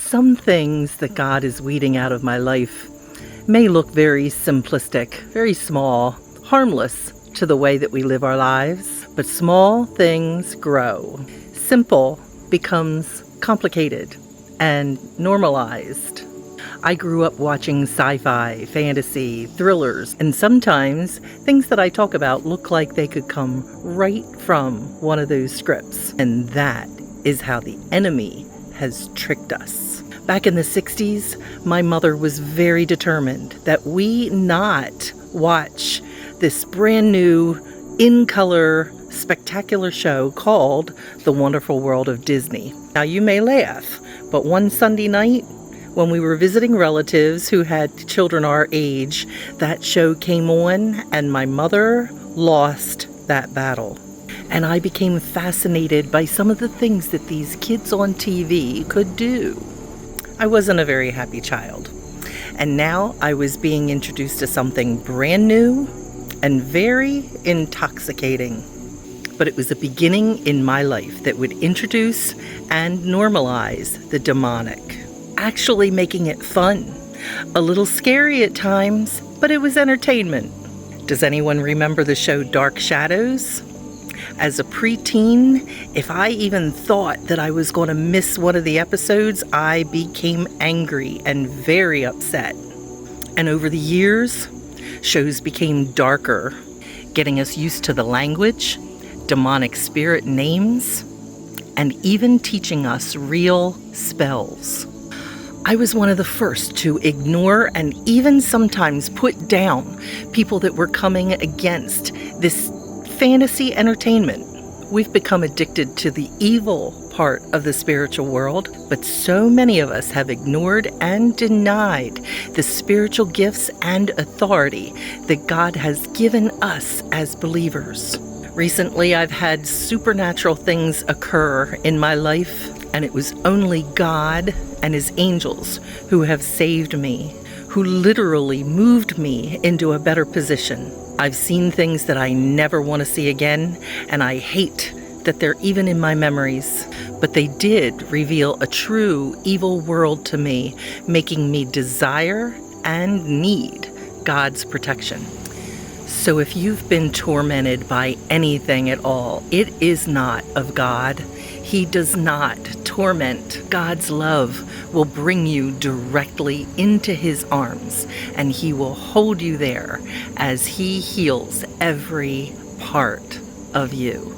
Some things that God is weeding out of my life may look very simplistic, very small, harmless to the way that we live our lives, but small things grow. Simple becomes complicated and normalized. I grew up watching sci-fi, fantasy, thrillers, and sometimes things that I talk about look like they could come right from one of those scripts. And that is how the enemy has tricked us. Back in the 60s, my mother was very determined that we not watch this brand new, in-color, spectacular show called The Wonderful World of Disney. Now you may laugh, but one Sunday night, when we were visiting relatives who had children our age, that show came on and my mother lost that battle. And I became fascinated by some of the things that these kids on TV could do. I wasn't a very happy child. And now I was being introduced to something brand new and very intoxicating. But it was a beginning in my life that would introduce and normalize the demonic, actually making it fun. A little scary at times, but it was entertainment. Does anyone remember the show Dark Shadows? As a preteen, if I even thought that I was going to miss one of the episodes, I became angry and very upset. And over the years, shows became darker, getting us used to the language, demonic spirit names, and even teaching us real spells. I was one of the first to ignore and even sometimes put down people that were coming against this fantasy entertainment. We've become addicted to the evil part of the spiritual world, but so many of us have ignored and denied the spiritual gifts and authority that God has given us as believers. Recently, I've had supernatural things occur in my life, and it was only God and His angels who have saved me, who literally moved me into a better position. I've seen things that I never want to see again, and I hate that they're even in my memories. But they did reveal a true evil world to me, making me desire and need God's protection. So if you've been tormented by anything at all, it is not of God. He does not torment. God's love will bring you directly into His arms, and He will hold you there as He heals every part of you.